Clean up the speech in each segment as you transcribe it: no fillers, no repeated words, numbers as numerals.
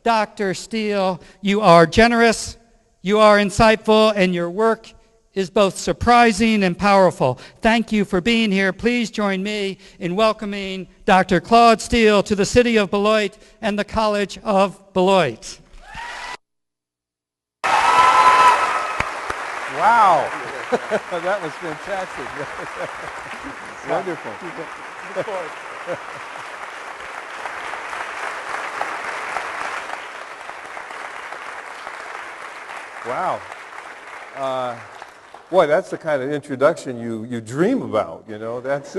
Dr. Steele, you are generous, you are insightful, and your work is both surprising and powerful. Thank you for being here. Please join me in welcoming Dr. Claude Steele to the city of Beloit and the College of Beloit. Wow. That was fantastic. Wonderful. Wow. Boy, that's the kind of introduction you dream about, you know. That's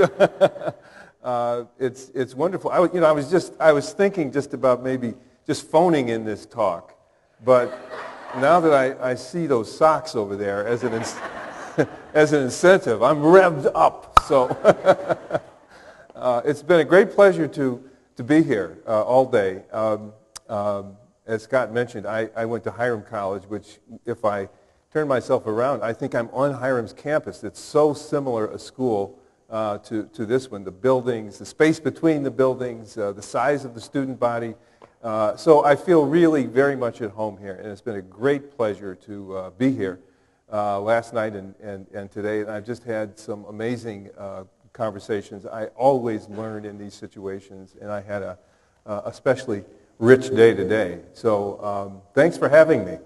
it's wonderful. I was thinking just about maybe just phoning in this talk, but now that I see those socks over there as an as an incentive, I'm revved up. So it's been a great pleasure to be here all day. As Scott mentioned, I went to Hiram College, which, if I turn myself around, I think I'm on Hiram's campus. It's so similar a school to this one. The buildings, the space between the buildings, the size of the student body. So I feel really very much at home here, and it's been a great pleasure to be here last night and today. And I've just had some amazing conversations. I always learn in these situations, and I had a especially rich day today. So thanks for having me.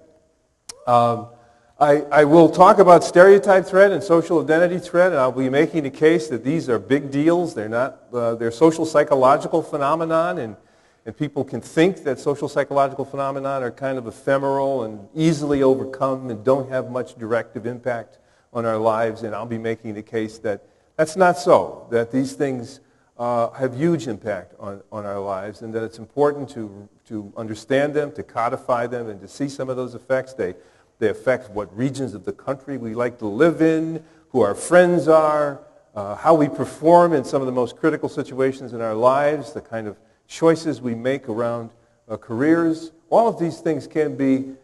I will talk about stereotype threat and social identity threat, and I'll be making the case that these are big deals. They're not, they're social psychological phenomenon, and people can think that social psychological phenomenon are kind of ephemeral and easily overcome and don't have much directive impact on our lives, and I'll be making the case that that's not so, that these things have huge impact on our lives, and that it's important to understand them, to codify them, and to see some of those effects. They affect what regions of the country we like to live in, who our friends are, how we perform in some of the most critical situations in our lives, the kind of choices we make around careers. All of these things can be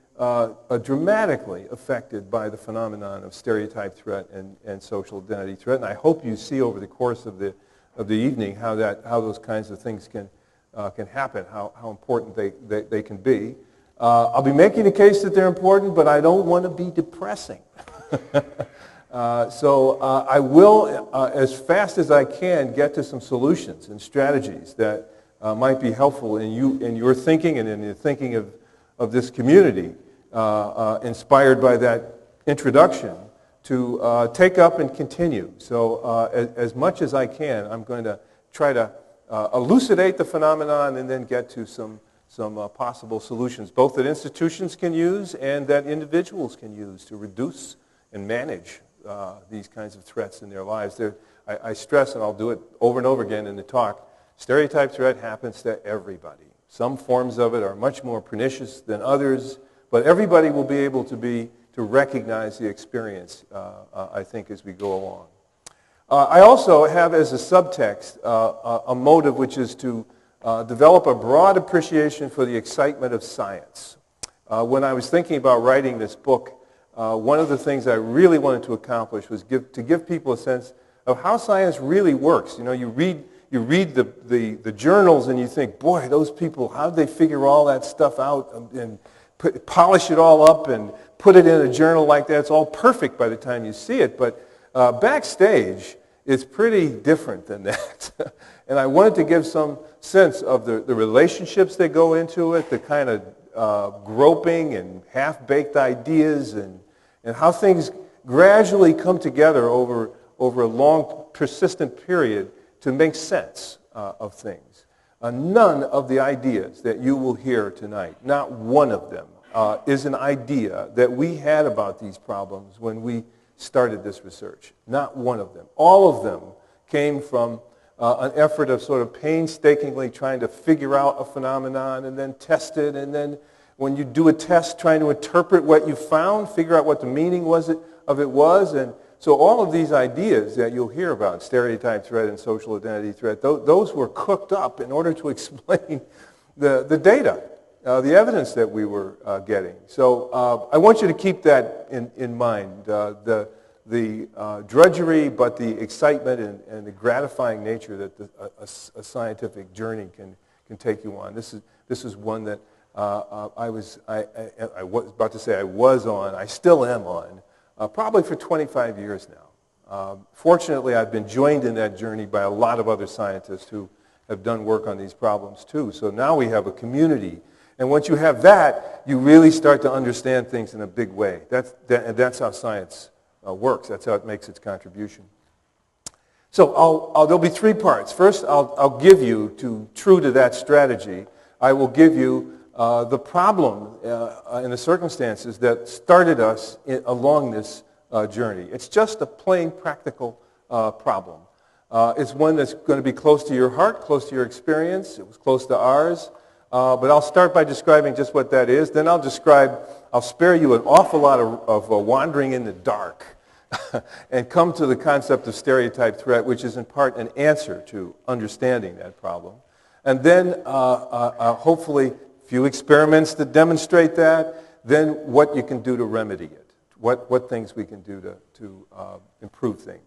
dramatically affected by the phenomenon of stereotype threat and social identity threat. And I hope you see over the course of the evening how those kinds of things can happen, how important they can be. I'll be making a case that they're important, but I don't want to be depressing. So I will, as fast as I can, get to some solutions and strategies that might be helpful in your thinking and in the thinking of this community, inspired by that introduction, to take up and continue. So as much as I can, I'm going to try to elucidate the phenomenon and then get to some possible solutions, both that institutions can use and that individuals can use to reduce and manage these kinds of threats in their lives. I stress, and I'll do it over and over again in the talk, stereotype threat happens to everybody. Some forms of it are much more pernicious than others, but everybody will be able to recognize the experience, I think, as we go along. I also have as a subtext a motive which is to develop a broad appreciation for the excitement of science. When I was thinking about writing this book, one of the things I really wanted to accomplish was to give people a sense of how science really works. You know, you read the journals and you think, boy, those people, how did they figure all that stuff out and polish it all up and put it in a journal like that? It's all perfect by the time you see it, but backstage, it's pretty different than that. And I wanted to give some sense of the relationships that go into it, the kind of groping and half-baked ideas, and how things gradually come together over a long, persistent period to make sense of things. None of the ideas that you will hear tonight, not one of them, is an idea that we had about these problems when we started this research. Not one of them. All of them came from an effort of sort of painstakingly trying to figure out a phenomenon and then test it, and then when you do a test, trying to interpret what you found, figure out what the meaning of it was. And so all of these ideas that you'll hear about, stereotype threat and social identity threat, those were cooked up in order to explain the data, the evidence that we were getting. So I want you to keep that in mind, the drudgery, but the excitement and the gratifying nature that a scientific journey can take you on. This is one that I was about to say I was on, I still am on, probably for 25 years now. Fortunately, I've been joined in that journey by a lot of other scientists who have done work on these problems too. So now we have a community. And once you have that, you really start to understand things in a big way. That's how science works. That's how it makes its contribution. So there'll be three parts. First, I'll give you, true to that strategy, I will give you the problem and the circumstances that started us along this journey. It's just a plain practical problem. It's one that's going to be close to your heart, close to your experience. It was close to ours. But I'll start by describing just what that is. Then I'll spare you an awful lot of wandering in the dark and come to the concept of stereotype threat, which is in part an answer to understanding that problem. And then hopefully a few experiments to demonstrate that, then what you can do to remedy it, what things we can do to improve things.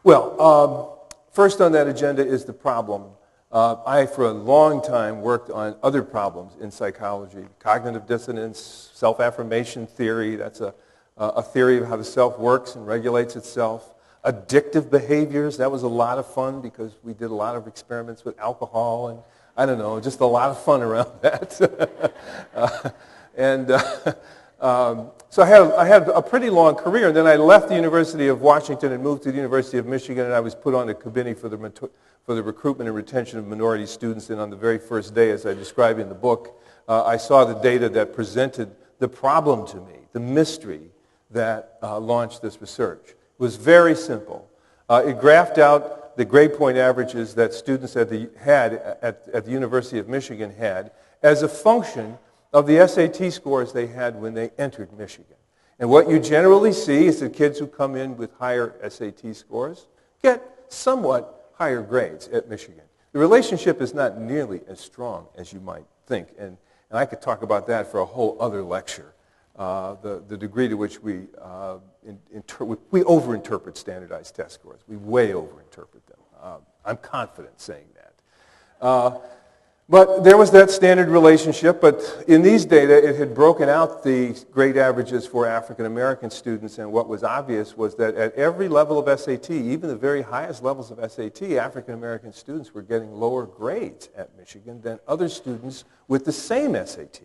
Well, first on that agenda is the problem. I, for a long time, worked on other problems in psychology. Cognitive dissonance, self-affirmation theory, that's a theory of how the self works and regulates itself. Addictive behaviors, that was a lot of fun because we did a lot of experiments with alcohol and, I don't know, just a lot of fun around that. So I had a pretty long career, and then I left the University of Washington and moved to the University of Michigan, and I was put on a committee for the recruitment and retention of minority students, and on the very first day, as I describe in the book, I saw the data that presented the problem to me, the mystery that launched this research. It was very simple. It graphed out the grade point averages that students at the University of Michigan had as a function of the SAT scores they had when they entered Michigan. And what you generally see is that kids who come in with higher SAT scores get somewhat higher grades at Michigan. The relationship is not nearly as strong as you might think, and I could talk about that for a whole other lecture, the degree to which we overinterpret standardized test scores. We way overinterpret them. I'm confident saying that. But there was that standard relationship, but in these data, it had broken out the grade averages for African American students, and what was obvious was that at every level of SAT, even the very highest levels of SAT, African American students were getting lower grades at Michigan than other students with the same SAT.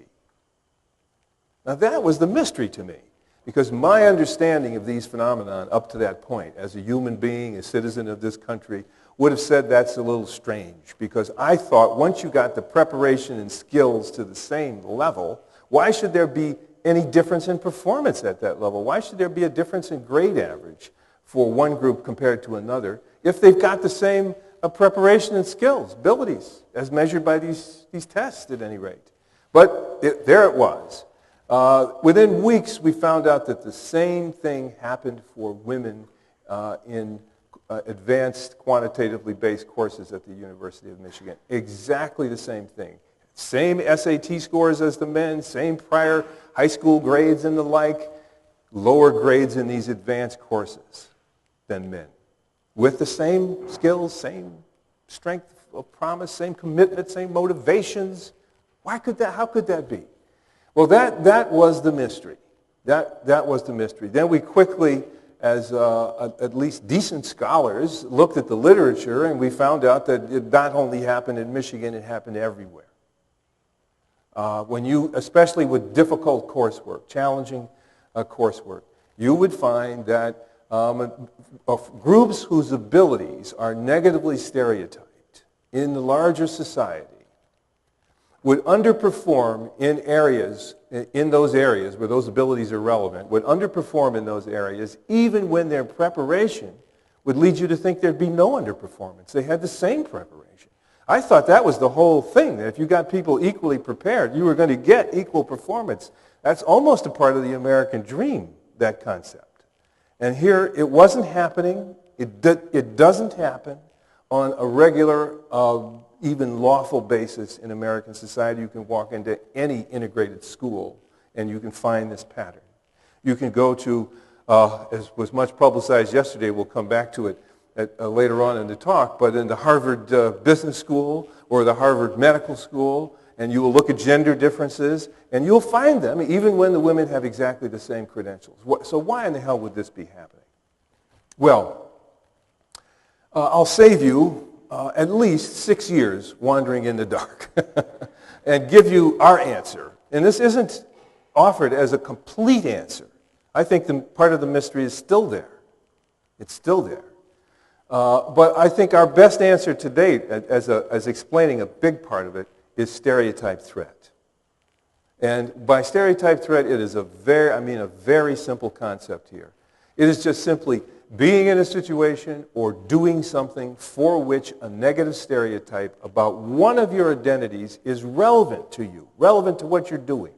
Now that was the mystery to me, because my understanding of these phenomena up to that point, as a human being, a citizen of this country, would have said that's a little strange, because I thought once you got the preparation and skills to the same level, why should there be any difference in performance at that level? Why should there be a difference in grade average for one group compared to another if they've got the same preparation and skills, abilities, as measured by these tests at any rate? But there it was. Within weeks, we found out that the same thing happened for women in advanced quantitatively based courses at the University of Michigan. Exactly the same thing. Same SAT scores as the men, same prior high school grades and the like, lower grades in these advanced courses than men. With the same skills, same strength of promise, same commitment, same motivations. How could that be? Well, that was the mystery. That was the mystery. Then we quickly, as at least decent scholars, looked at the literature, and we found out that it not only happened in Michigan, it happened everywhere. Especially with difficult coursework, challenging coursework, you would find that groups whose abilities are negatively stereotyped in the larger society would underperform in those areas where those abilities are relevant, would underperform in those areas even when their preparation would lead you to think there'd be no underperformance. They had the same preparation. I thought that was the whole thing, that if you got people equally prepared, you were going to get equal performance. That's almost a part of the American dream, that concept. And here, it wasn't happening. It doesn't happen on a regular even lawful basis in American society. You can walk into any integrated school and you can find this pattern. You can go to, as was much publicized yesterday, we'll come back to it later on in the talk, but in the Harvard Business School or the Harvard Medical School, and you will look at gender differences, and you'll find them even when the women have exactly the same credentials. So why in the hell would this be happening? Well, I'll save you at least 6 years wandering in the dark and give you our answer. And this isn't offered as a complete answer. I think part of the mystery is still there. It's still there. But I think our best answer to date, as explaining a big part of it, is stereotype threat. And by stereotype threat, it is a very simple concept here. It is just simply being in a situation or doing something for which a negative stereotype about one of your identities is relevant to you, relevant to what you're doing.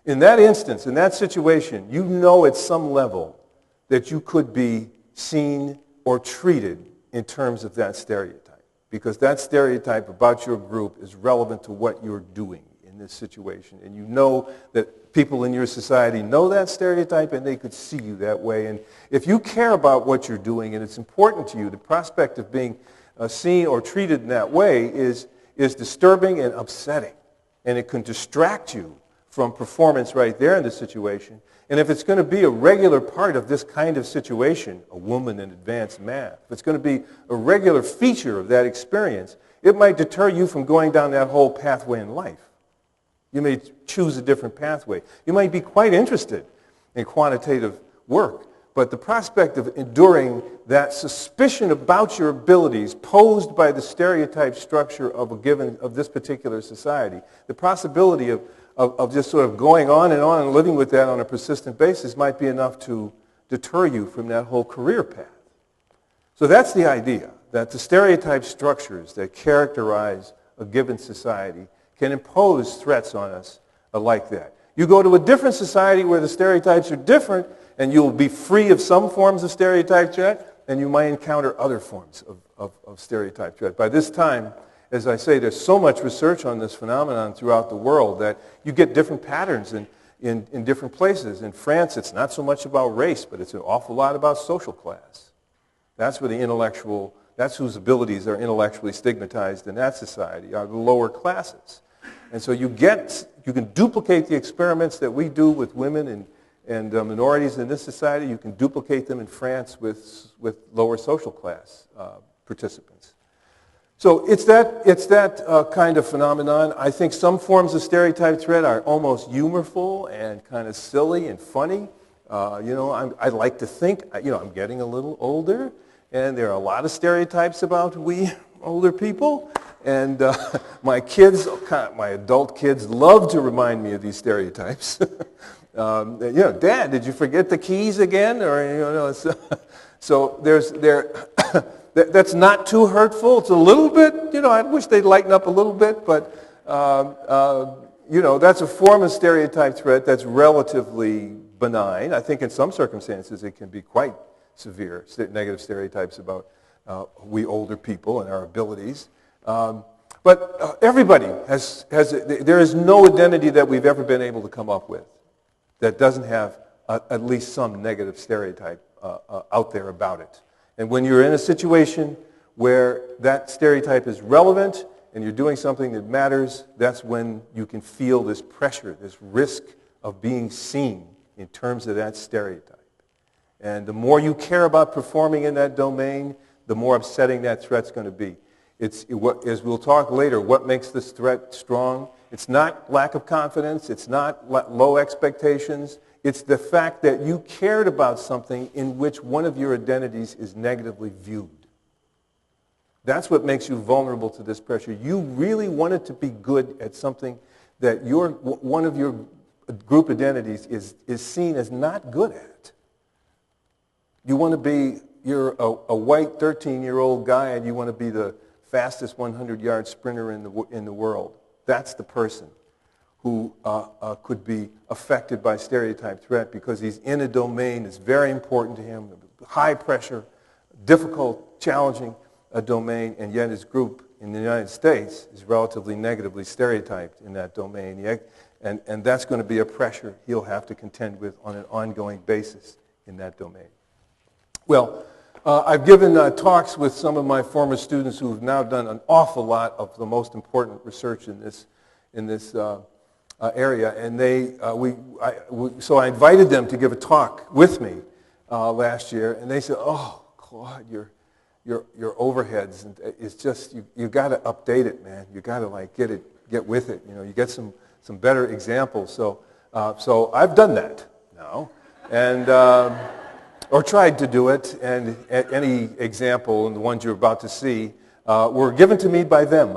In that instance, in that situation, you know at some level that you could be seen or treated in terms of that stereotype, because that stereotype about your group is relevant to what you're doing in this situation. And you know that people in your society know that stereotype and they could see you that way. And if you care about what you're doing and it's important to you, the prospect of being seen or treated in that way is disturbing and upsetting. And it can distract you from performance right there in the situation. And if it's going to be a regular part of this kind of situation, a woman in advanced math, if it's going to be a regular feature of that experience, it might deter you from going down that whole pathway in life. You may choose a different pathway. You might be quite interested in quantitative work, but the prospect of enduring that suspicion about your abilities posed by the stereotype structure of this particular society, the possibility of just sort of going on and living with that on a persistent basis might be enough to deter you from that whole career path. So that's the idea, that the stereotype structures that characterize a given society can impose threats on us like that. You go to a different society where the stereotypes are different, and you'll be free of some forms of stereotype threat, and you might encounter other forms of stereotype threat. By this time, as I say, there's so much research on this phenomenon throughout the world that you get different patterns in different places. In France, it's not so much about race, but it's an awful lot about social class. That's where that's whose abilities are intellectually stigmatized in that society, are the lower classes. And so you can duplicate the experiments that we do with women and minorities in this society. You can duplicate them in France with lower social class participants. So it's that kind of phenomenon. I think some forms of stereotype threat are almost humorful and kind of silly and funny. I like to think, I'm getting a little older, and there are a lot of stereotypes about we older people. And my adult kids love to remind me of these stereotypes. Dad, did you forget the keys again? Or so that's not too hurtful. It's a little bit, I wish they'd lighten up a little bit, but that's a form of stereotype threat that's relatively benign. I think in some circumstances it can be quite severe, negative stereotypes about we older people and our abilities. But everybody there is no identity that we've ever been able to come up with that doesn't have at least some negative stereotype out there about it. And when you're in a situation where that stereotype is relevant and you're doing something that matters, that's when you can feel this pressure, this risk of being seen in terms of that stereotype. And the more you care about performing in that domain, the more upsetting that threat's going to be. As we'll talk later, what makes this threat strong? It's not lack of confidence. It's not low expectations. It's the fact that you cared about something in which one of your identities is negatively viewed. That's what makes you vulnerable to this pressure. You really wanted to be good at something that one of your group identities is seen as not good at. You're a white 13-year-old guy and you want to be the fastest 100-yard sprinter in the world. That's the person who could be affected by stereotype threat because he's in a domain that's very important to him, high pressure, difficult, challenging domain, and yet his group in the United States is relatively negatively stereotyped in that domain. And that's going to be a pressure he'll have to contend with on an ongoing basis in that domain. Well, I've given talks with some of my former students who have now done an awful lot of the most important research in this area, and so I invited them to give a talk with me last year, and they said, "Oh, Claude, your overheads, and it's just you got to update it, man. You got to like get with it. You know, you get some better examples." So I've done that now, and or tried to do it, and any example, and the ones you're about to see, were given to me by them.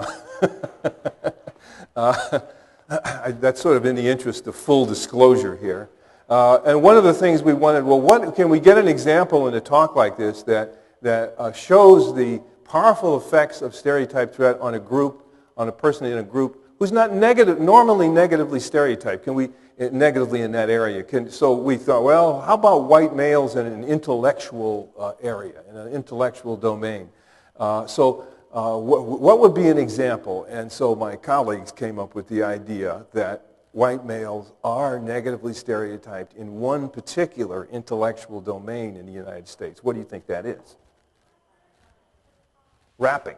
That's sort of in the interest of full disclosure here. And one of the things we wanted, well, can we get an example in a talk like this that shows the powerful effects of stereotype threat on a group, on a person in a group who's not normally negatively stereotyped? Can we negatively in that area? So we thought, well, how about white males in an intellectual area, in an intellectual domain? What would be an example? And so my colleagues came up with the idea that white males are negatively stereotyped in one particular intellectual domain in the United States. What do you think that is? Rapping.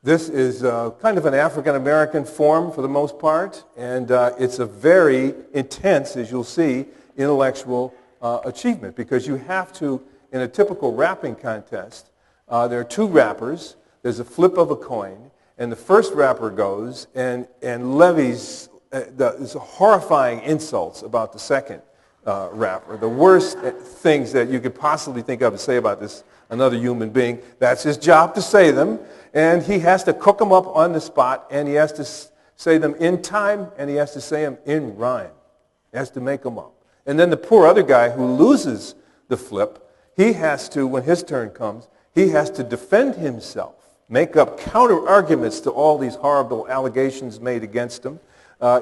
This is kind of an African-American form for the most part, and it's a very intense, as you'll see, intellectual achievement, because you have to, in a typical rapping contest, there are two rappers, there's a flip of a coin, and the first rapper goes and levies these horrifying insults about the second rapper, the worst things that you could possibly think of to say about another human being. That's his job to say them, and he has to cook them up on the spot, and he has to say them in time, and he has to say them in rhyme. He has to make them up. And then the poor other guy who loses the flip, he has to, when his turn comes, he has to defend himself, make up counter-arguments to all these horrible allegations made against him.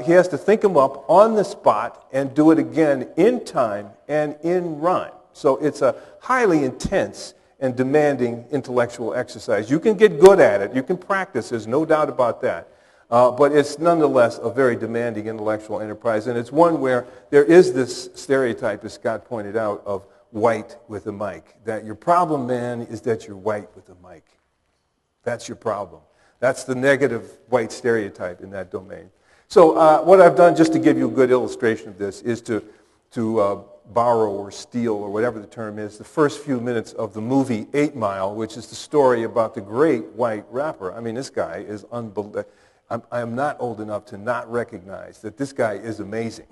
He has to think them up on the spot and do it again in time and in rhyme. So it's a highly intense and demanding intellectual exercise. You can get good at it. You can practice. There's no doubt about that. But it's nonetheless a very demanding intellectual enterprise. And it's one where there is this stereotype, as Scott pointed out, of white with a mic. That your problem, man, is that you're white with a mic. That's your problem. That's the negative white stereotype in that domain. So what I've done, just to give you a good illustration of this, is to borrow or steal, or whatever the term is, the first few minutes of the movie 8 Mile, which is the story about the great white rapper. I mean, this guy is unbelievable. I am not old enough to not recognize that this guy is amazing.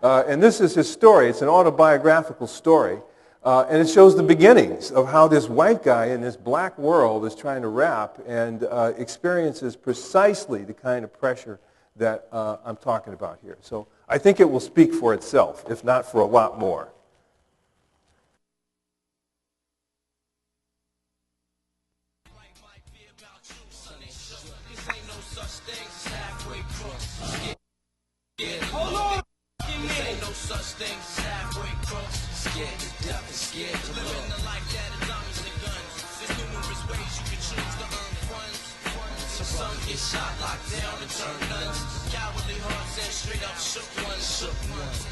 And this is his story. It's an autobiographical story. And it shows the beginnings of how this white guy in this black world is trying to rap and experiences precisely the kind of pressure that I'm talking about here. So I think it will speak for itself, if not for a lot more. Get shot, locked down, and turn nuns. Cowardly hearts and straight up shook ones, shook ones.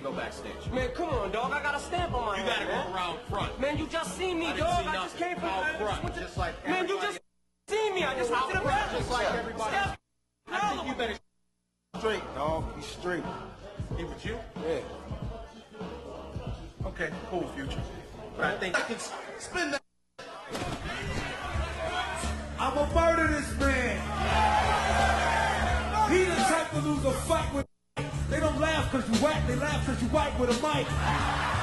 Go backstage. Man, come on, dog. I got a stamp on my hand. You gotta go around front. Man, you just seen me, dog. I just came from out front, just like man, you just seen me. I just went to the bathroom. Just like everybody else. I think you better straight, dog. He's straight. He with you? Yeah. Okay, cool, Future. But I think I can spin that. I'ma murder this man. He the type to lose a fight with. They don't laugh because you whack, they laugh because you white with a mic.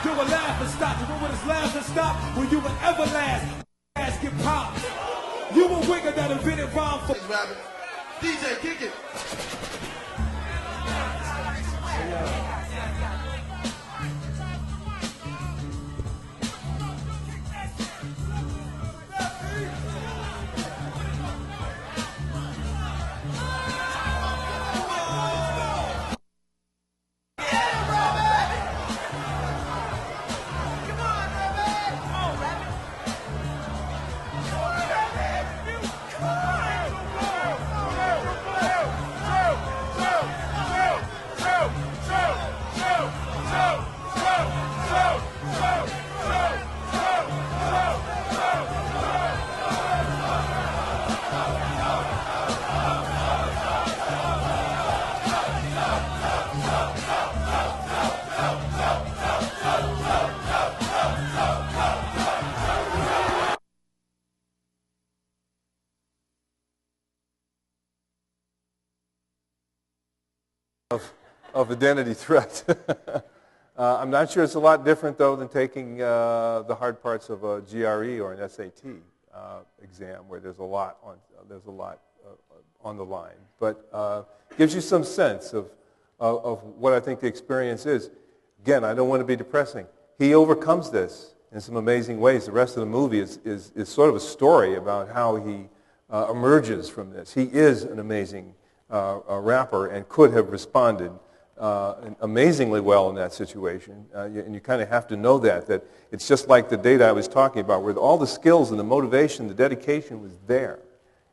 Do a laugh and stop. You know when it's laugh and stop? When you will ever last, ass get popped. You a wigger that invented rhyme for DJ, kick it. of identity threat. I'm not sure it's a lot different, though, than taking the hard parts of a GRE or an SAT exam, where there's a lot on the line. But gives you some sense of what I think the experience is. Again, I don't want to be depressing. He overcomes this in some amazing ways. The rest of the movie is sort of a story about how he emerges from this. He is an amazing rapper and could have responded amazingly well in that situation. And you kind of have to know that it's just like the data I was talking about, where all the skills and the motivation, the dedication was there.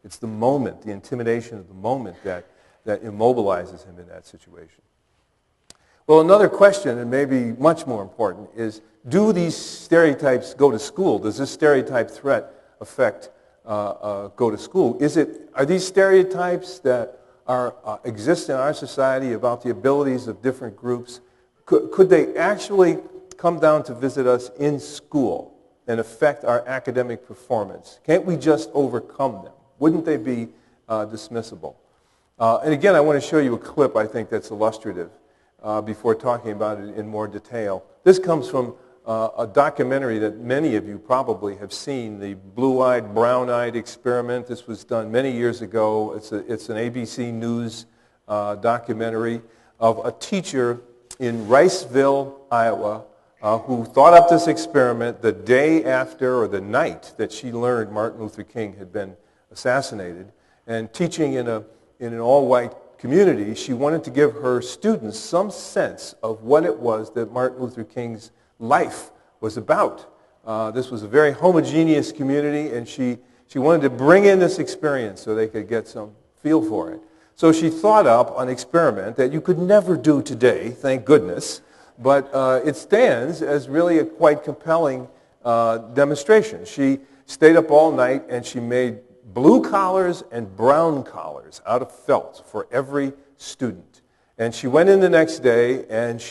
It's the moment, the intimidation of the moment that immobilizes him in that situation. Well, another question, and maybe much more important, is do these stereotypes go to school? Does this stereotype threat affect go to school? Are these stereotypes that exist in our society about the abilities of different groups, could they actually come down to visit us in school and affect our academic performance? Can't we just overcome them? Wouldn't they be dismissible? And again, I want to show you a clip I think that's illustrative before talking about it in more detail. This comes from a documentary that many of you probably have seen, the Blue-Eyed, Brown-Eyed Experiment. This was done many years ago. It's an ABC News documentary of a teacher in Riceville, Iowa, who thought up this experiment the day after or the night that she learned Martin Luther King had been assassinated. And teaching in an all-white community, she wanted to give her students some sense of what it was that Martin Luther King's life was about. This was a very homogeneous community, and she wanted to bring in this experience so they could get some feel for it. So she thought up an experiment that you could never do today, thank goodness, but it stands as really a quite compelling demonstration. She stayed up all night and she made blue collars and brown collars out of felt for every student. And she went in the next day, and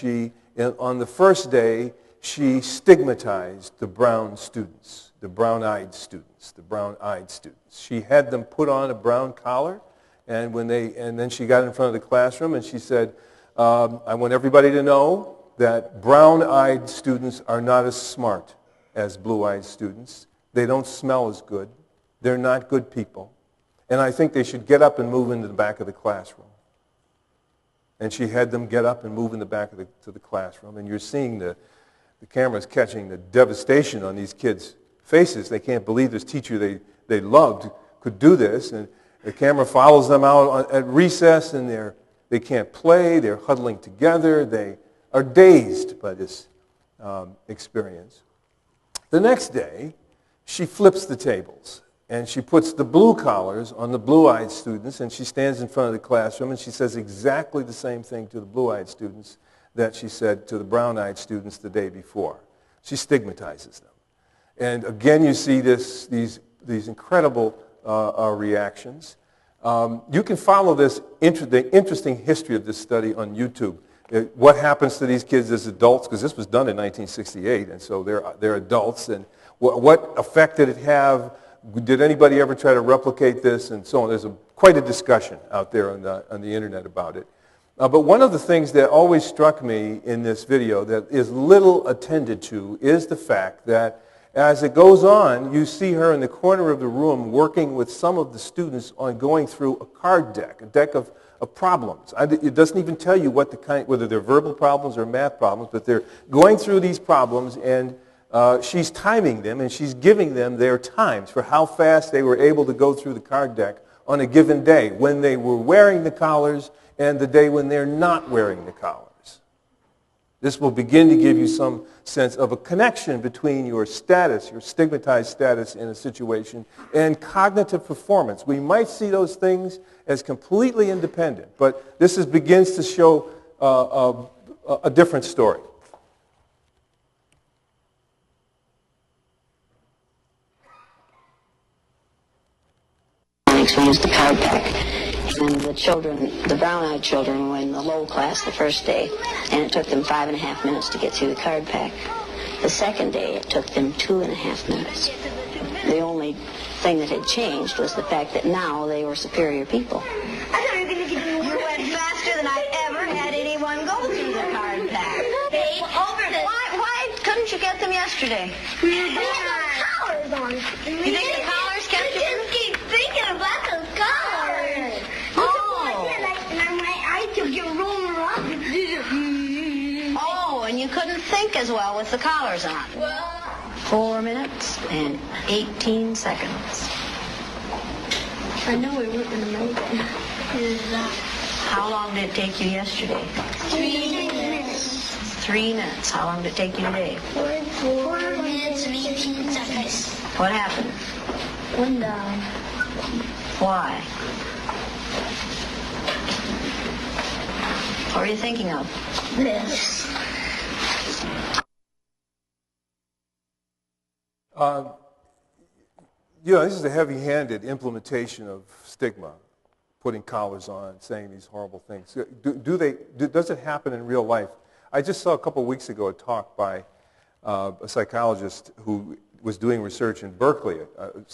on the first day, she stigmatized the brown students, the brown-eyed students, She had them put on a brown collar, and then she got in front of the classroom and she said, I want everybody to know that brown-eyed students are not as smart as blue-eyed students. They don't smell as good. They're not good people. And I think they should get up and move into the back of the classroom. And she had them get up and move in the back of the classroom. And you're seeing the camera's catching the devastation on these kids' faces. They can't believe this teacher they loved could do this. And the camera follows them out at recess, and they can't play. They're huddling together. They are dazed by this experience. The next day, she flips the tables, and she puts the blue collars on the blue-eyed students, and she stands in front of the classroom, and she says exactly the same thing to the blue-eyed students that she said to the brown-eyed students the day before. She stigmatizes them. And again, you see these incredible reactions. You can follow the interesting history of this study on YouTube. What happens to these kids as adults, because this was done in 1968, and so they're adults, and what effect did it have? Did anybody ever try to replicate this, and so on? There's quite a discussion out there on the internet about it. But one of the things that always struck me in this video that is little attended to is the fact that as it goes on, you see her in the corner of the room working with some of the students on going through a card deck, a deck of problems. It doesn't even tell you whether they're verbal problems or math problems, but they're going through these problems, and she's timing them, and she's giving them their times for how fast they were able to go through the card deck on a given day, when they were wearing the collars and the day when they're not wearing the collars. This will begin to give you some sense of a connection between your status, your stigmatized status in a situation, and cognitive performance. We might see those things as completely independent, but this begins to show a different story. We used the card deck, and the brown-eyed children were in the low class the first day, and it took them 5.5 minutes to get through the card pack. The second day, it took them 2.5 minutes. The only thing that had changed was the fact that now they were superior people. You went faster than I ever had yesterday? We had collars on. You think the collars kept you? Just keep thinking about those collars. Oh. And my eyes kept rolling around. Oh, and you couldn't think as well with the collars on. Well, 4 minutes and 18 seconds. I know we weren't going to make it. How long did it take you yesterday? 3 minutes. 3 minutes. How long did it take you today? 4 minutes and 18 seconds. What happened? One down. Why? What are you thinking of? This. This is a heavy-handed implementation of stigma, putting collars on, saying these horrible things. Does it happen in real life? I just saw a couple of weeks ago a talk by a psychologist who was doing research in Berkeley, an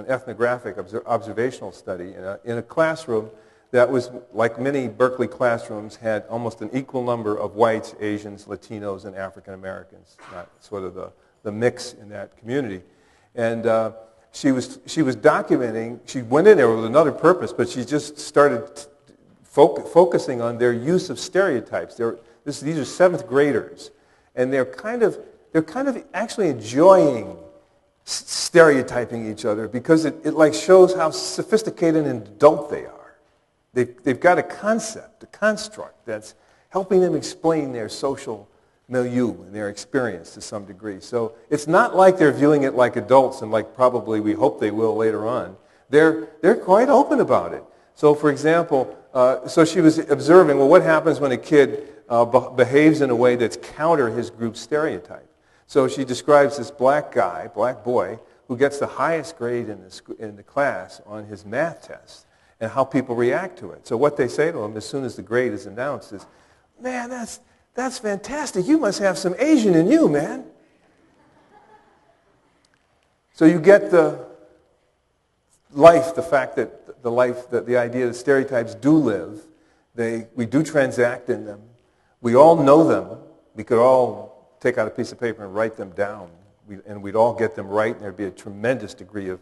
ethnographic observational study in a classroom that was, like many Berkeley classrooms, had almost an equal number of whites, Asians, Latinos, and African Americans, not sort of the mix in that community. And she was documenting. She went in there with another purpose, but she just started focusing on their use of stereotypes. These are seventh graders, and they're kind of actually enjoying stereotyping each other because it like shows how sophisticated and adult they are. They've got a concept, a construct that's helping them explain their social milieu and their experience to some degree. So it's not like they're viewing it like adults and like probably we hope they will later on. They're quite open about it. So for example, so she was observing, well, what happens when a kid behaves in a way that's counter his group stereotype? So she describes this black boy, who gets the highest grade in the class on his math test and how people react to it. So what they say to him as soon as the grade is announced is, man, that's fantastic. You must have some Asian in you, man. So you get the fact that the idea that stereotypes do live. We do transact in them. We all know them. We could all take out a piece of paper and write them down. And we'd all get them right, and there'd be a tremendous degree of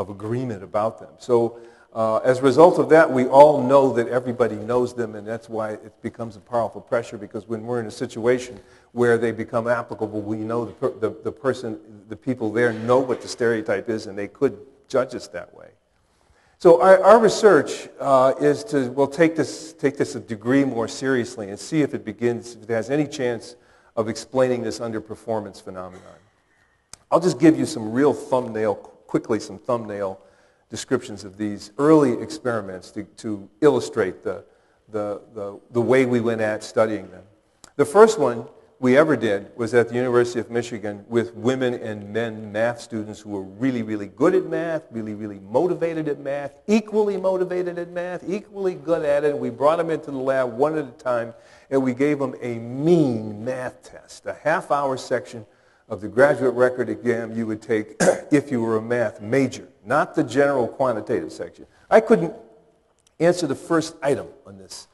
agreement about them. So as a result of that, we all know that everybody knows them, and that's why it becomes a powerful pressure, because when we're in a situation where they become applicable, we know the people there know what the stereotype is, and they could judge us that way. So our research is to take this a degree more seriously and see if it has any chance of explaining this underperformance phenomenon. I'll just give you some thumbnail descriptions of these early experiments to illustrate the way we went at studying them. The first one we ever did was at the University of Michigan with women and men math students who were really, really good at math, really, really motivated at math, equally motivated at math, equally good at it. And we brought them into the lab one at a time, and we gave them a mean math test, a half-hour section of the graduate record exam you would take if you were a math major, not the general quantitative section. I couldn't answer the first item on this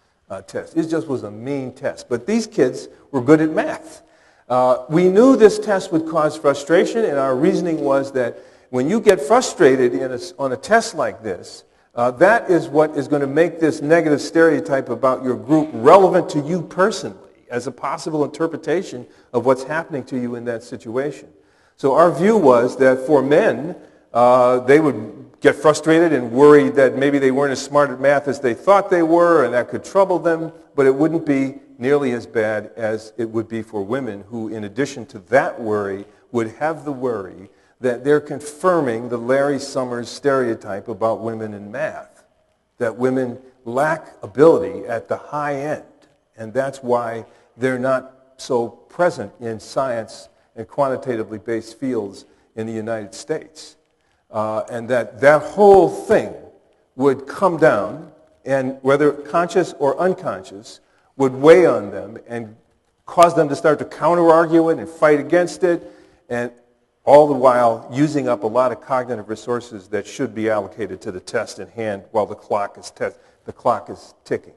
test. It just was a mean test. But these kids were good at math. We knew this test would cause frustration, and our reasoning was that when you get frustrated on a test like this, that is what is going to make this negative stereotype about your group relevant to you personally as a possible interpretation of what's happening to you in that situation. So our view was that for men, they would get frustrated and worried that maybe they weren't as smart at math as they thought they were, and that could trouble them, but it wouldn't be nearly as bad as it would be for women who, in addition to that worry, would have the worry that they're confirming the Larry Summers stereotype about women in math, that women lack ability at the high end, and that's why they're not so present in science and quantitatively based fields in the United States. And that whole thing would come down, and whether conscious or unconscious, would weigh on them and cause them to start to counter-argue it and fight against it, and all the while using up a lot of cognitive resources that should be allocated to the test in hand while the clock is ticking.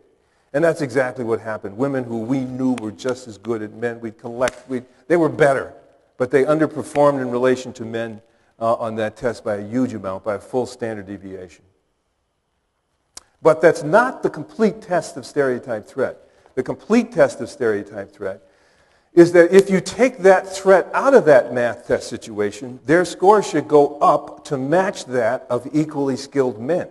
And that's exactly what happened. Women who we knew were just as good as men, they were better, But they underperformed in relation to men on that test by a huge amount, by a full standard deviation. But that's not the complete test of stereotype threat. The complete test of stereotype threat is that if you take that threat out of that math test situation, their score should go up to match that of equally skilled men.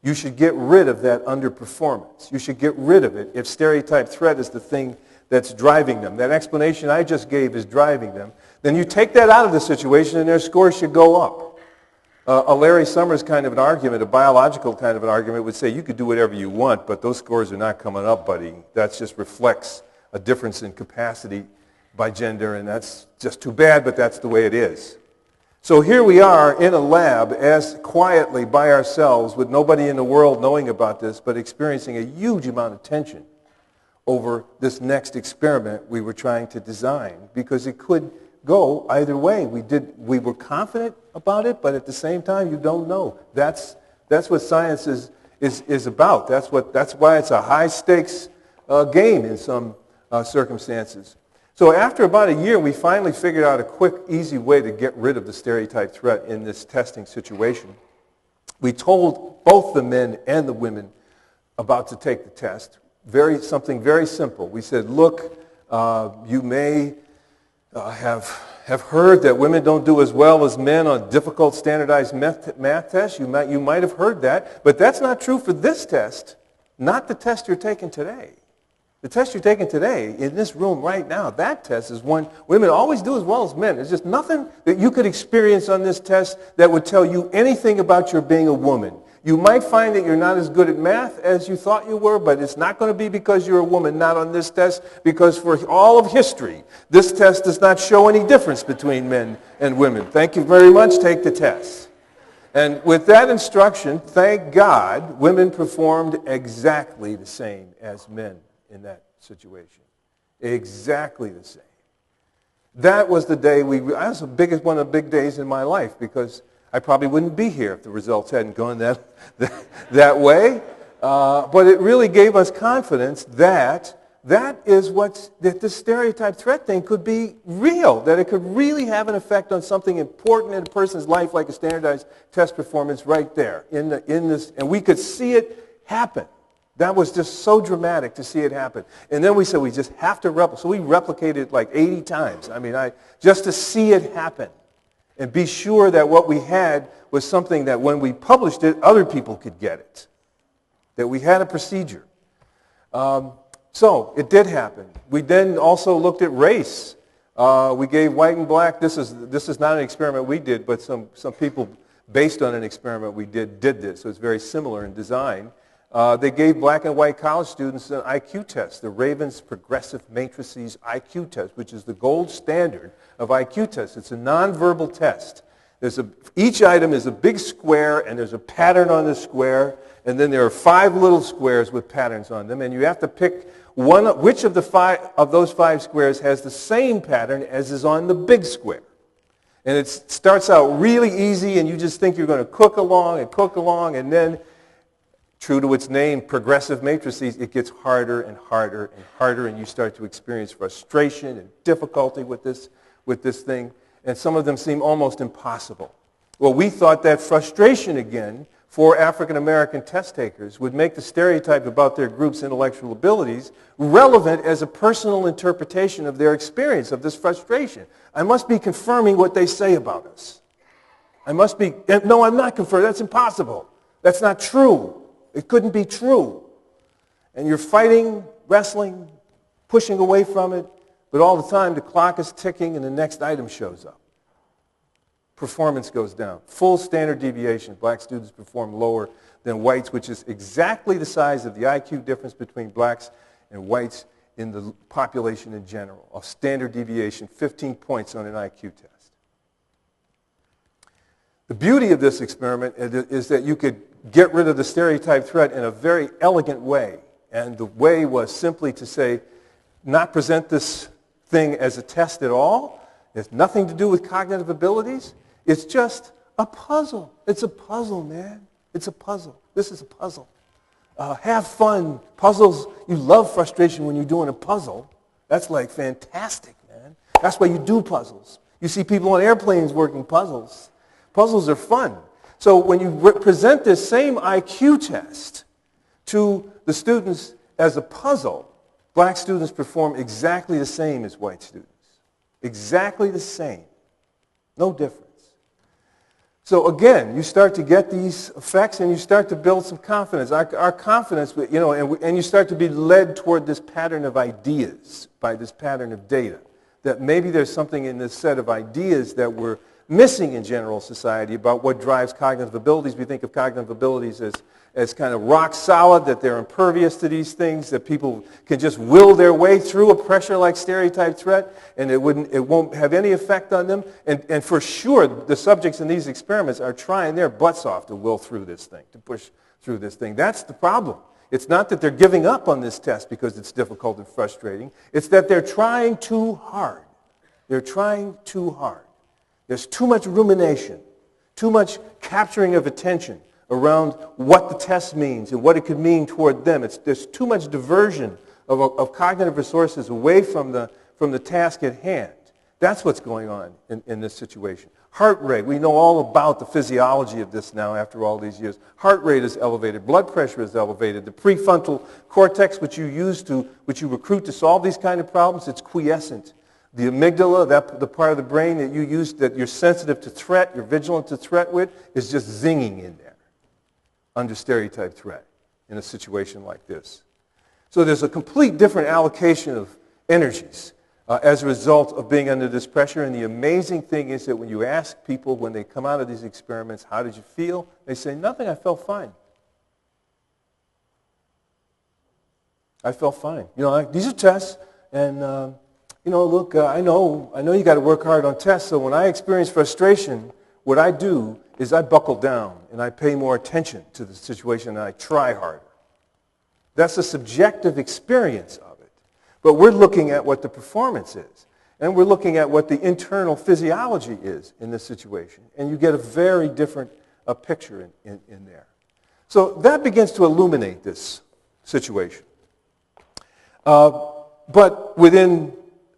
You should get rid of that underperformance. You should get rid of it if stereotype threat is the thing that's driving them. That explanation I just gave is driving them. Then you take that out of the situation and their score should go up. A Larry Summers kind of an argument, a biological kind of an argument would say you could do whatever you want, but those scores are not coming up, buddy. That just reflects a difference in capacity by gender, and that's just too bad, but that's the way it is. So here we are in a lab as quietly by ourselves with nobody in the world knowing about this, but experiencing a huge amount of tension over this next experiment we were trying to design because it could go either way. We were confident about it, but at the same time, you don't know. That's what science is about. That's why it's a high stakes game in some circumstances. So after about a year, we finally figured out a quick, easy way to get rid of the stereotype threat in this testing situation. We told both the men and the women about to take the test something very simple. We said, look, you may have heard that women don't do as well as men on difficult standardized math tests. You might have heard that, but that's not true for this test, not the test you're taking today. The test you're taking today in this room right now, that test is one women always do as well as men. There's just nothing that you could experience on this test that would tell you anything about your being a woman. You might find that you're not as good at math as you thought you were, but it's not going to be because you're a woman, not on this test, because for all of history, this test does not show any difference between men and women. Thank you very much. Take the test. And with that instruction, thank God, women performed exactly the same as men in that situation. Exactly the same. That was the day that was one of the big days in my life because I probably wouldn't be here if the results hadn't gone that way. But it really gave us confidence that this stereotype threat thing could be real, that it could really have an effect on something important in a person's life like a standardized test performance right there in this, and we could see it happen. That was just so dramatic to see it happen. And then we said we just have to replicate. So we replicated it like 80 times. Just to see it happen and be sure that what we had was something that when we published it, other people could get it. That we had a procedure. So it did happen. We then also looked at race. We gave white and black. This is not an experiment we did, but some people based on an experiment we did this. So it's very similar in design. They gave black and white college students an IQ test, the Raven's Progressive Matrices IQ test, which is the gold standard of IQ tests. It's a nonverbal test. Each item is a big square, and there's a pattern on the square, and then there are 5 little squares with patterns on them, and you have to pick which of those 5 squares has the same pattern as is on the big square. And it starts out really easy, and you just think you're going to cook along, and then true to its name, progressive matrices, it gets harder and harder and harder, and you start to experience frustration and difficulty with this thing, and some of them seem almost impossible. Well, we thought that frustration again for African American test takers would make the stereotype about their group's intellectual abilities relevant as a personal interpretation of their experience of this frustration. I must be confirming what they say about us. No, I'm not confirming. That's impossible. That's not true. It couldn't be true. And you're fighting, wrestling, pushing away from it, but all the time the clock is ticking and the next item shows up. Performance goes down. Full standard deviation. Black students perform lower than whites, which is exactly the size of the IQ difference between blacks and whites in the population in general. A standard deviation, 15 points on an IQ test. The beauty of this experiment is that you could get rid of the stereotype threat in a very elegant way. And the way was simply to say, not present this thing as a test at all. It has nothing to do with cognitive abilities. It's just a puzzle. It's a puzzle, man. It's a puzzle. This is a puzzle. Have fun. Puzzles, you love frustration when you're doing a puzzle. That's like fantastic, man. That's why you do puzzles. You see people on airplanes working puzzles. Puzzles are fun. So when you present this same IQ test to the students as a puzzle, black students perform exactly the same as white students. Exactly the same. No difference. So again, you start to get these effects and you start to build some confidence. Our confidence, you know, and you start to be led toward this pattern of ideas by this pattern of data. That maybe there's something in this set of ideas that we're missing in general society about what drives cognitive abilities. We think of cognitive abilities as kind of rock solid, that they're impervious to these things, that people can just will their way through a pressure like stereotype threat, and it won't have any effect on them. And for sure, the subjects in these experiments are trying their butts off to will through this thing, to push through this thing. That's the problem. It's not that they're giving up on this test because it's difficult and frustrating. It's that they're trying too hard. They're trying too hard. There's too much rumination, too much capturing of attention around what the test means and what it could mean toward them. There's too much diversion of cognitive resources away from the task at hand. That's what's going on in this situation. Heart rate, we know all about the physiology of this now after all these years. Heart rate is elevated, blood pressure is elevated. The prefrontal cortex, which you recruit to solve these kind of problems, it's quiescent. The amygdala, the part of the brain that you use, that you're sensitive to threat, you're vigilant to threat with, is just zinging in there under stereotype threat in a situation like this. So there's a complete different allocation of energies as a result of being under this pressure. And the amazing thing is that when you ask people when they come out of these experiments, how did you feel? They say, nothing, I felt fine. I felt fine. You know, like, these are tests, and you know, look, I know you got to work hard on tests, so when I experience frustration, what I do is I buckle down and I pay more attention to the situation and I try harder. That's a subjective experience of it. But we're looking at what the performance is. And we're looking at what the internal physiology is in this situation. And you get a very different picture in there. So that begins to illuminate this situation. But within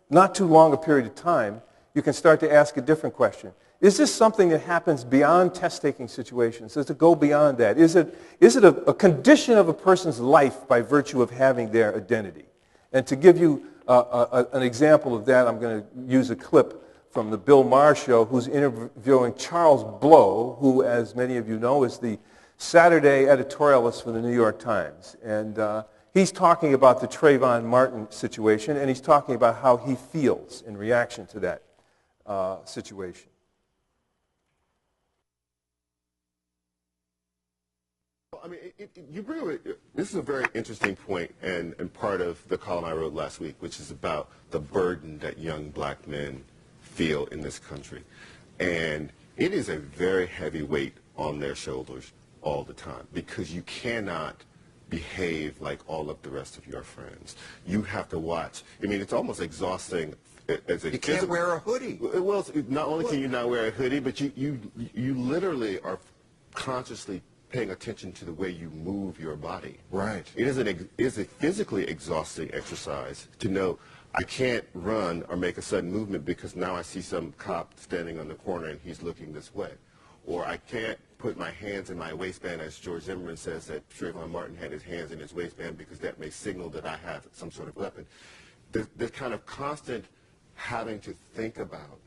not too long a period of time, you can start to ask a different question. Is this something that happens beyond test-taking situations? Does it go beyond that? Is it a condition of a person's life by virtue of having their identity? And to give you an example of that, I'm going to use a clip from the Bill Maher show, who's interviewing Charles Blow, who, as many of you know, is the Saturday editorialist for the New York Times. And he's talking about the Trayvon Martin situation, and he's talking about how he feels in reaction to that situation. I mean, you bring up, this is a very interesting point and part of the column I wrote last week, which is about the burden that young black men feel in this country. And it is a very heavy weight on their shoulders all the time because you cannot behave like all of the rest of your friends. You have to watch. I mean, it's almost exhausting. You can't wear a hoodie. Well, not only can you not wear a hoodie, but you literally are consciously paying attention to the way you move your body. Right. It is a physically exhausting exercise to know I can't run or make a sudden movement because now I see some cop standing on the corner and he's looking this way. Or I can't put my hands in my waistband, as George Zimmerman says that Trayvon Martin had his hands in his waistband because that may signal that I have some sort of weapon. The kind of constant having to think about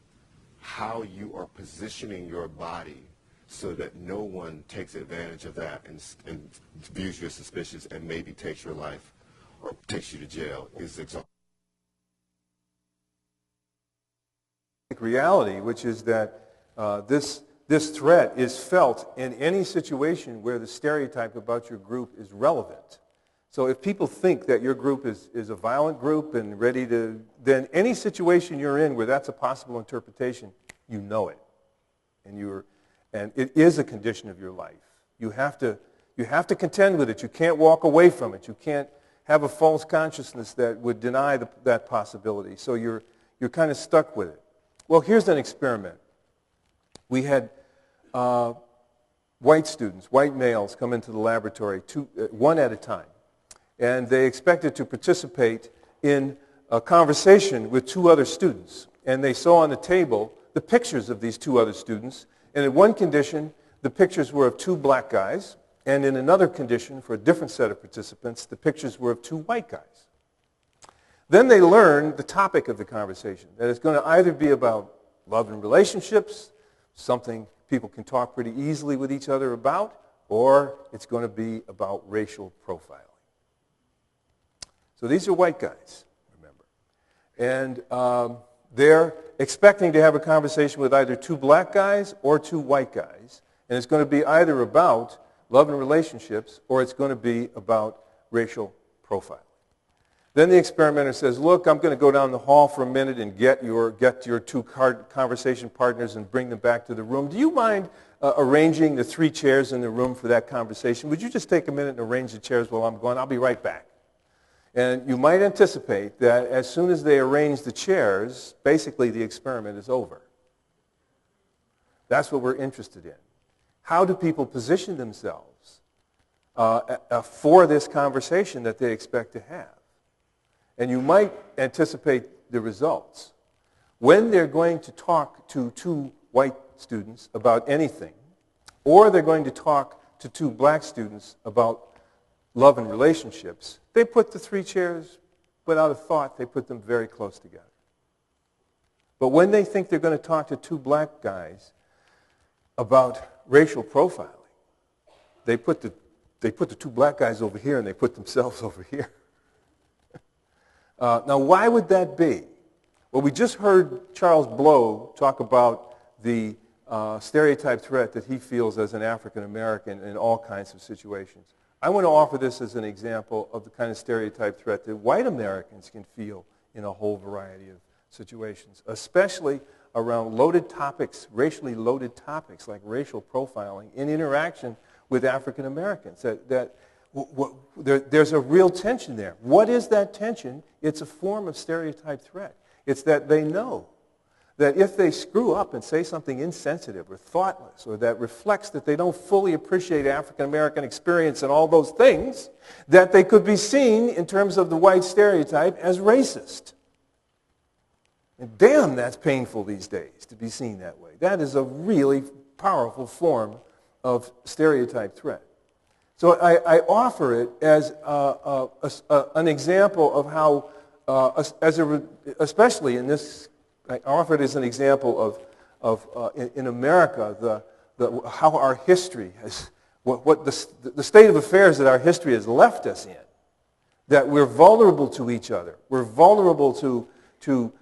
how you are positioning your body so that no one takes advantage of that and views you as suspicious and maybe takes your life or takes you to jail is exhausting. Reality, which is that this threat is felt in any situation where the stereotype about your group is relevant. So if people think that your group is a violent group and ready to, then any situation you're in where that's a possible interpretation, you know it. And it is a condition of your life. You have to contend with it. You can't walk away from it. You can't have a false consciousness that would deny that possibility. So you're kind of stuck with it. Well, here's an experiment. We had white students, white males, come into the laboratory, one at a time. And they expected to participate in a conversation with two other students. And they saw on the table the pictures of these two other students. And in one condition, the pictures were of two black guys. And in another condition, for a different set of participants, the pictures were of two white guys. Then they learned the topic of the conversation, that it's going to either be about love and relationships, something people can talk pretty easily with each other about, or it's going to be about racial profiling. So these are white guys, remember. And they're expecting to have a conversation with either two black guys or two white guys. And it's going to be either about love and relationships, or it's going to be about racial profiling. Then the experimenter says, look, I'm going to go down the hall for a minute and get your two conversation partners and bring them back to the room. Do you mind arranging the 3 chairs in the room for that conversation? Would you just take a minute and arrange the chairs while I'm gone? I'll be right back. And you might anticipate that as soon as they arrange the chairs, basically the experiment is over. That's what we're interested in. How do people position themselves for this conversation that they expect to have? And you might anticipate the results. When they're going to talk to 2 white students about anything, or they're going to talk to 2 black students about love and relationships, they put the 3 chairs without a thought. They put them very close together. But when they think they're going to talk to 2 black guys about racial profiling, they put the 2 black guys over here and they put themselves over here. Now, why would that be? Well, we just heard Charles Blow talk about the stereotype threat that he feels as an African American in all kinds of situations. I want to offer this as an example of the kind of stereotype threat that white Americans can feel in a whole variety of situations, especially around loaded topics, racially loaded topics like racial profiling in interaction with African Americans. There's a real tension there. What is that tension? It's a form of stereotype threat. It's that they know that if they screw up and say something insensitive or thoughtless or that reflects that they don't fully appreciate African American experience and all those things, that they could be seen in terms of the white stereotype as racist. And damn, that's painful these days to be seen that way. That is a really powerful form of stereotype threat. So I offer it as an example of how, especially in this, I offer it as an example of in America, how our history has, what the state of affairs that our history has left us in. That we're vulnerable to each other. We're vulnerable to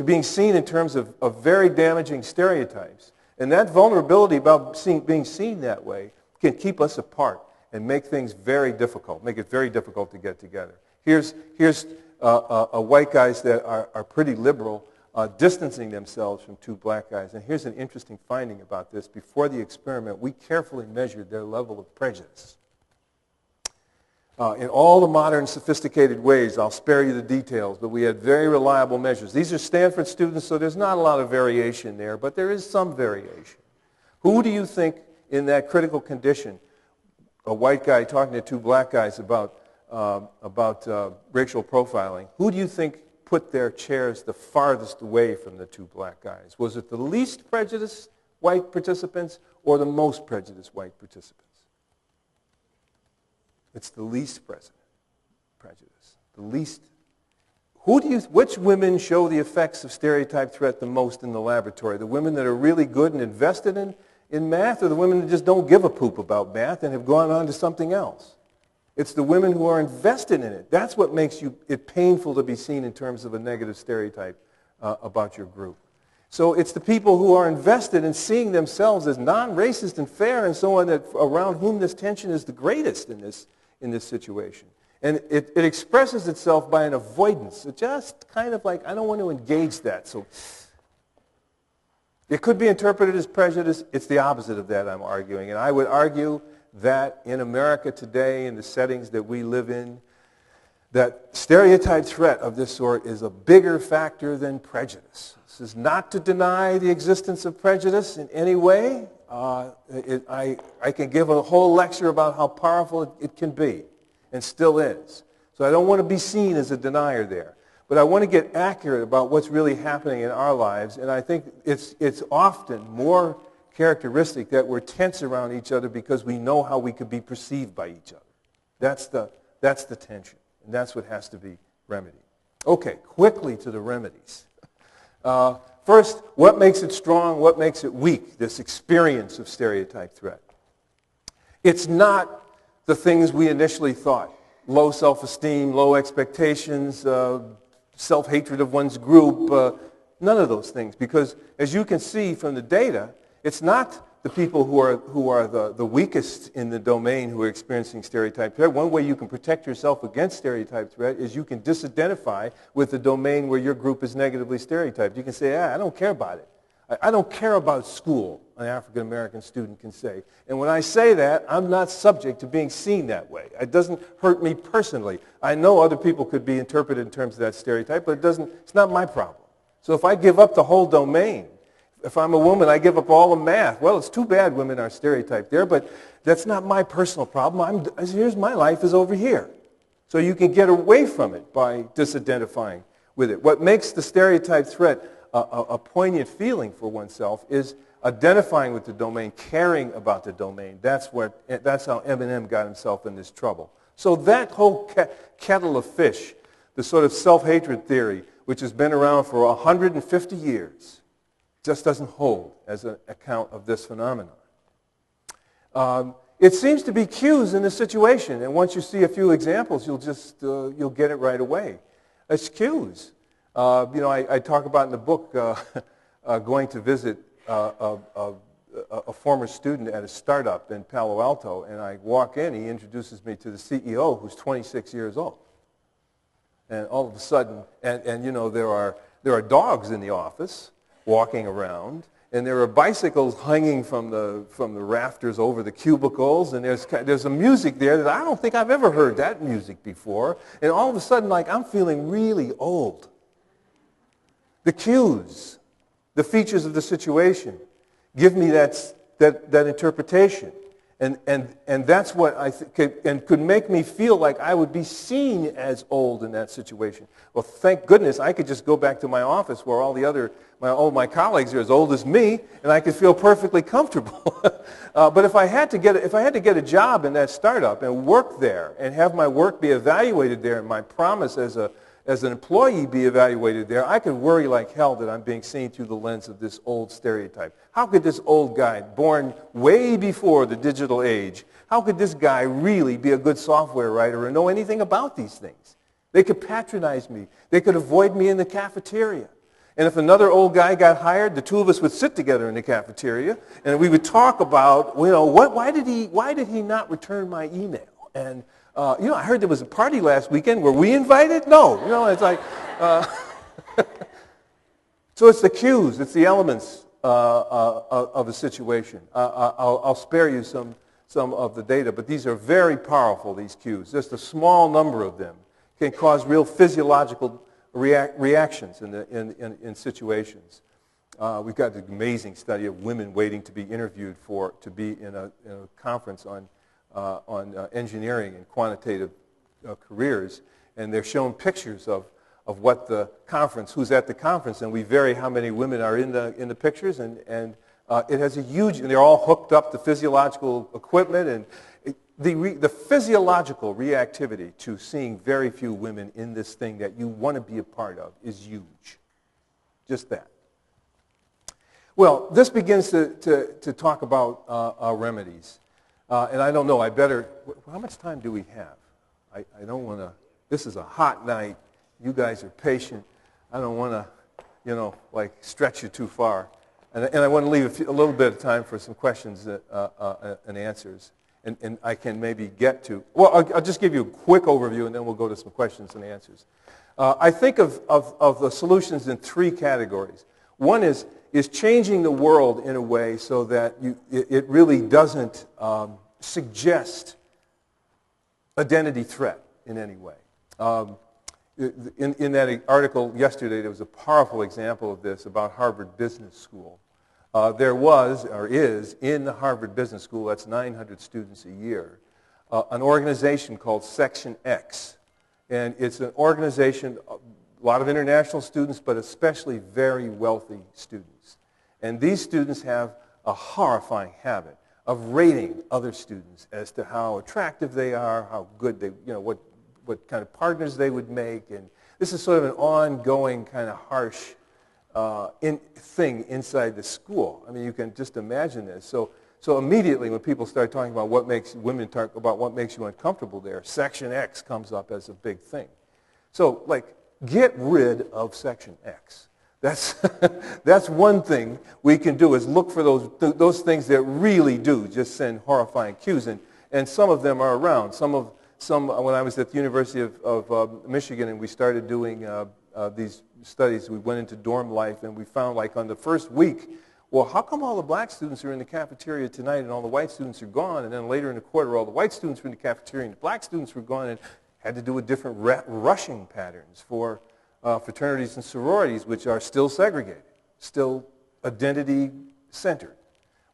being seen in terms of very damaging stereotypes. And that vulnerability about being seen that way can keep us apart and make things very difficult, make it very difficult to get together. Here's white guys that are pretty liberal distancing themselves from 2 black guys. And here's an interesting finding about this. Before the experiment, we carefully measured their level of prejudice. In all the modern sophisticated ways, I'll spare you the details, but we had very reliable measures. These are Stanford students, so there's not a lot of variation there, but there is some variation. Who do you think in that critical condition, a white guy talking to 2 black guys about racial profiling, who do you think put their chairs the farthest away from the 2 black guys? Was it the least prejudiced white participants or the most prejudiced white participants? It's the least prejudice. The least. Which women show the effects of stereotype threat the most in the laboratory? The women that are really good and invested in math, or the women that just don't give a poop about math and have gone on to something else? It's the women who are invested in it. That's what makes it painful to be seen in terms of a negative stereotype about your group. So it's the people who are invested in seeing themselves as non-racist and fair and so on, that around whom this tension is the greatest in this situation. And it expresses itself by an avoidance. It just kind of like, I don't want to engage that. So it could be interpreted as prejudice. It's the opposite of that, I'm arguing. And I would argue that in America today, in the settings that we live in, that stereotype threat of this sort is a bigger factor than prejudice. This is not to deny the existence of prejudice in any way. I can give a whole lecture about how powerful it can be, and still is. So I don't want to be seen as a denier there. but I want to get accurate about what's really happening in our lives, and I think it's often more characteristic that we're tense around each other because we know how we could be perceived by each other. That's the tension, and that's what has to be remedied. Okay, quickly to the remedies. First, what makes it strong, what makes it weak, this experience of stereotype threat? It's not the things we initially thought. Low self-esteem, low expectations, self-hatred of one's group, none of those things. Because as you can see from the data, it's not the people who are the weakest in the domain who are experiencing stereotype threat. One way you can protect yourself against stereotype threat is you can disidentify with the domain where your group is negatively stereotyped. You can say, I don't care about it. I don't care about school, an African-American student can say. And when I say that, I'm not subject to being seen that way. It doesn't hurt me personally. I know other people could be interpreted in terms of that stereotype, but it's not my problem. So if I give up the whole domain, if I'm a woman, I give up all the math. Well, it's too bad women are stereotyped there, but that's not my personal problem. Here's my life is over here. So you can get away from it by disidentifying with it. What makes the stereotype threat a poignant feeling for oneself is identifying with the domain, caring about the domain. That's how Eminem got himself in this trouble. So that whole kettle of fish, the sort of self-hatred theory, which has been around for 150 years, just doesn't hold as an account of this phenomenon. It seems to be cues in the situation, and once you see a few examples, you'll get it right away. It's cues. I talk about in the book going to visit a former student at a startup in Palo Alto, and I walk in, he introduces me to the CEO, who's 26 years old. And all of a sudden, there are dogs in the office walking around, and there are bicycles hanging from the rafters over the cubicles, and there's a music there that I don't think I've ever heard that music before. And all of a sudden, I'm feeling really old. The cues, the features of the situation, give me that interpretation. And that's what I think could make me feel like I would be seen as old in that situation. Well, thank goodness I could just go back to my office where all my colleagues are as old as me, and I could feel perfectly comfortable. But if I had to get a job in that startup and work there and have my work be evaluated there and my promise as an employee be evaluated there, I could worry like hell that I'm being seen through the lens of this old stereotype. How could this old guy, born way before the digital age, how could this guy really be a good software writer and know anything about these things? They could patronize me. They could avoid me in the cafeteria. And if another old guy got hired, the two of us would sit together in the cafeteria, and we would talk about, why did he not return my email? And I heard there was a party last weekend. Were we invited? No. It's like, so it's the cues, it's the elements of a situation. I'll spare you some of the data, but these are very powerful, these cues. Just a small number of them can cause real physiological reactions in situations. We've got an amazing study of women waiting to be interviewed to be in a conference on engineering and quantitative careers, and they're shown pictures of what the conference, who's at the conference, and we vary how many women are in the pictures, and it has a huge, and they're all hooked up to physiological equipment, and the physiological reactivity to seeing very few women in this thing that you want to be a part of is huge. Just that. Well, this begins to talk about our remedies. And I don't know, how much time do we have? I don't want to, this is a hot night. You guys are patient. I don't want to, stretch you too far. And I want to leave a little bit of time for some questions and answers. And I can maybe get to, I'll just give you a quick overview, and then we'll go to some questions and answers. I think of the solutions in three categories. One is changing the world in a way so that it really doesn't suggest identity threat in any way. In that article yesterday, there was a powerful example of this about Harvard Business School. There was, or is, in the Harvard Business School, that's 900 students a year, an organization called Section X. And it's an organization lot of international students, but especially very wealthy students. And these students have a horrifying habit of rating other students as to how attractive they are, how good they, what kind of partners they would make. And this is sort of an ongoing kind of harsh thing inside the school. I mean, you can just imagine this. So immediately when people start talking about women talk about what makes you uncomfortable there, Section X comes up as a big thing. So, like, get rid of Section X. That's one thing we can do, is look for those things that really do just send horrifying cues. And some of them are around. When I was at the University of Michigan and we started doing these studies, we went into dorm life and we found, like, on the first week, well, how come all the black students are in the cafeteria tonight and all the white students are gone? And then later in the quarter, all the white students were in the cafeteria and the black students were gone, and had to do with different rushing patterns for fraternities and sororities, which are still segregated, still identity-centered.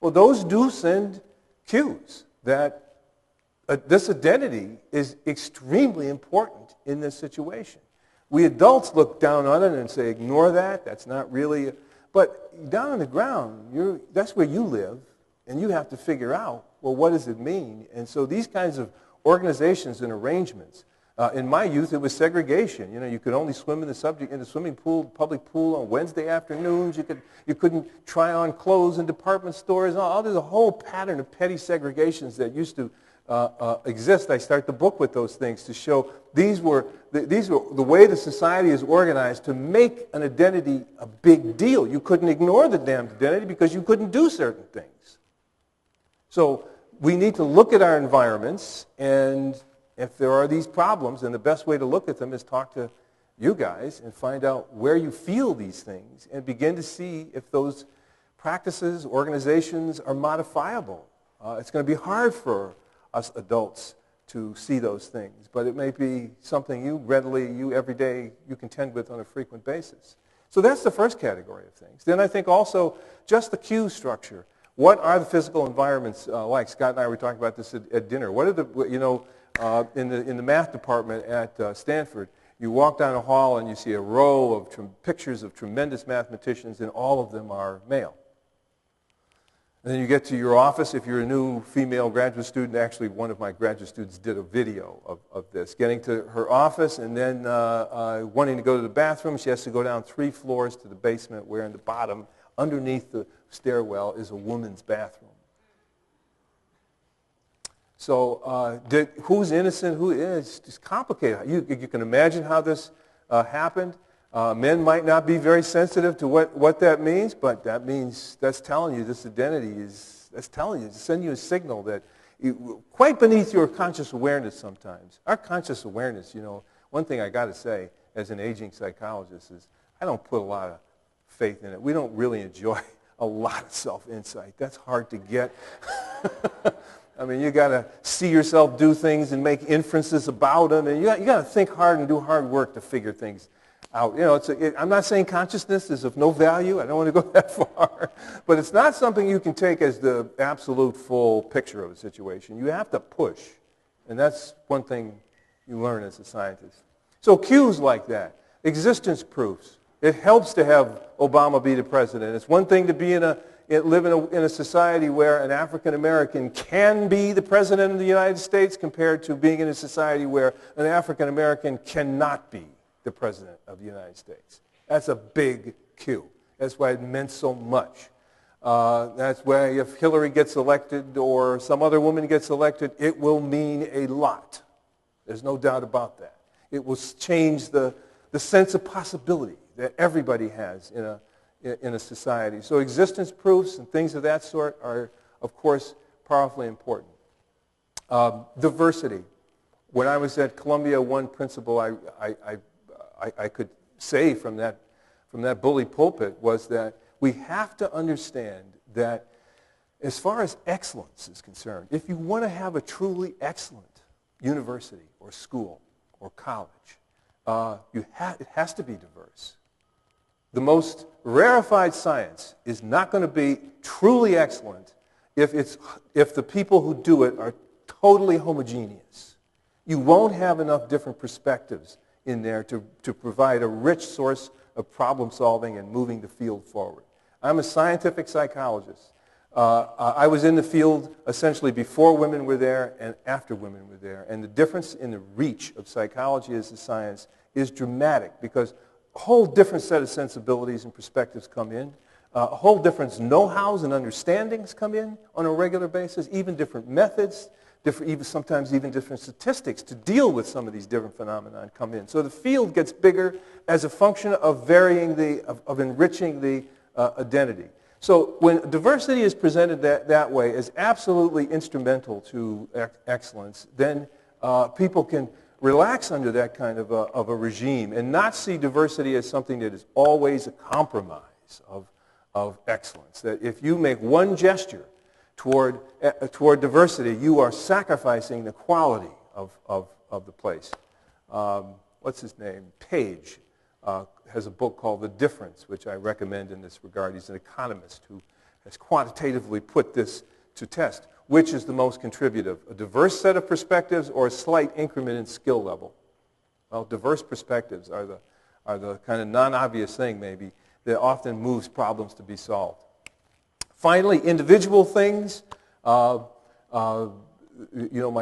Well, those do send cues that this identity is extremely important in this situation. We adults look down on it and say, ignore that, that's not really... But down on the ground, that's where you live, and you have to figure out, well, what does it mean? And so these kinds of organizations and arrangements, in my youth, it was segregation. You could only swim in the swimming pool, public pool on Wednesday afternoons. You couldn't try on clothes in department stores. There's a whole pattern of petty segregations that used to exist. I start the book with those things to show these were the way the society is organized to make an identity a big deal. You couldn't ignore the damned identity because you couldn't do certain things. So we need to look at our environments, and if there are these problems, and the best way to look at them is talk to you guys and find out where you feel these things and begin to see if those practices, organizations are modifiable. It's going to be hard for us adults to see those things, but it may be something you every day, you contend with on a frequent basis. So that's the first category of things. Then I think also just the cue structure. What are the physical environments like? Scott and I were talking about this at dinner. What are the, in the math department at Stanford, you walk down a hall and you see a row of pictures of tremendous mathematicians, and all of them are male. And then you get to your office. If you're a new female graduate student, actually one of my graduate students did a video of this, getting to her office and then wanting to go to the bathroom. She has to go down 3 floors to the basement, where in the bottom, underneath the stairwell, is a woman's bathroom. So who's innocent, who is? It's complicated. You can imagine how this happened. Men might not be very sensitive to what that means, but that's telling you this identity that's telling you, to send you a signal that quite beneath your conscious awareness sometimes. Our conscious awareness, one thing I got to say as an aging psychologist is I don't put a lot of faith in it. We don't really enjoy a lot of self-insight. That's hard to get. I mean, you got to see yourself do things and make inferences about them, and you got to think hard and do hard work to figure things out. I'm not saying consciousness is of no value. I don't want to go that far. But it's not something you can take as the absolute full picture of a situation. You have to push. And that's one thing you learn as a scientist. So cues like that, existence proofs. It helps to have Obama be the president. It's one thing to live in a society where an African American can be the president of the United States compared to being in a society where an African American cannot be the president of the United States. That's a big cue. That's why it meant so much. That's why if Hillary gets elected or some other woman gets elected, it will mean a lot. There's no doubt about that. It will change the sense of possibility that everybody has in a society. So existence proofs and things of that sort are, of course, powerfully important. Diversity. When I was at Columbia, one principle I could say from that bully pulpit was that we have to understand that as far as excellence is concerned, if you want to have a truly excellent university or school or college, it has to be diverse. The most rarefied science is not going to be truly excellent if the people who do it are totally homogeneous. You won't have enough different perspectives in there to provide a rich source of problem solving and moving the field forward. I'm a scientific psychologist. I was in the field essentially before women were there and after women were there. And the difference in the reach of psychology as a science is dramatic because a whole different set of sensibilities and perspectives come in. A whole different know-hows and understandings come in on a regular basis, even different methods, sometimes even different statistics to deal with some of these different phenomena come in. So the field gets bigger as a function of of enriching the identity. So when diversity is presented that way as absolutely instrumental to excellence, then people can relax under that kind of a regime and not see diversity as something that is always a compromise of excellence. That if you make one gesture toward diversity, you are sacrificing the quality of the place. What's his name? Page has a book called The Difference, which I recommend in this regard. He's an economist who has quantitatively put this to test. Which is the most contributive, a diverse set of perspectives or a slight increment in skill level? Well, diverse perspectives are the kind of non-obvious thing, maybe, that often moves problems to be solved. Finally, individual things. My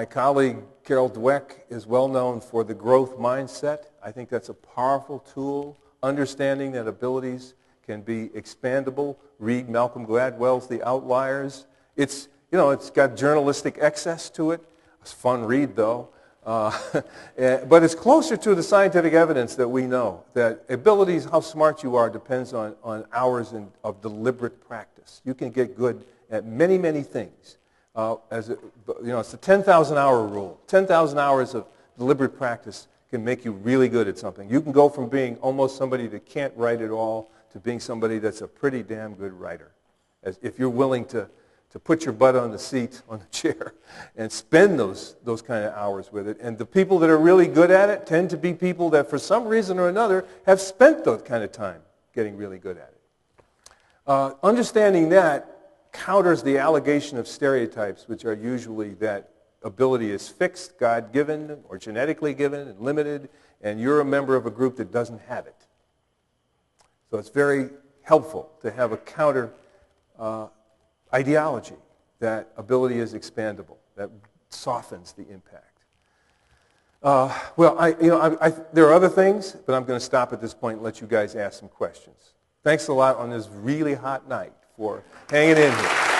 colleague Carol Dweck is well known for the growth mindset. I think that's a powerful tool, understanding that abilities can be expandable. Read Malcolm Gladwell's The Outliers. It's got journalistic excess to it. It's a fun read, though. But it's closer to the scientific evidence that we know, that abilities, how smart you are, depends on hours of deliberate practice. You can get good at many, many things. It's the 10,000-hour rule. 10,000 hours of deliberate practice can make you really good at something. You can go from being almost somebody that can't write at all to being somebody that's a pretty damn good writer, if you're willing to put your butt on the seat, on the chair, and spend those kind of hours with it. And the people that are really good at it tend to be people that for some reason or another have spent that kind of time getting really good at it. Understanding that counters the allegation of stereotypes, which are usually that ability is fixed, God-given, or genetically given and limited, and you're a member of a group that doesn't have it. So it's very helpful to have a counter ideology that ability is expandable, that softens the impact. There are other things, but I'm going to stop at this point and let you guys ask some questions. Thanks a lot on this really hot night for hanging in here.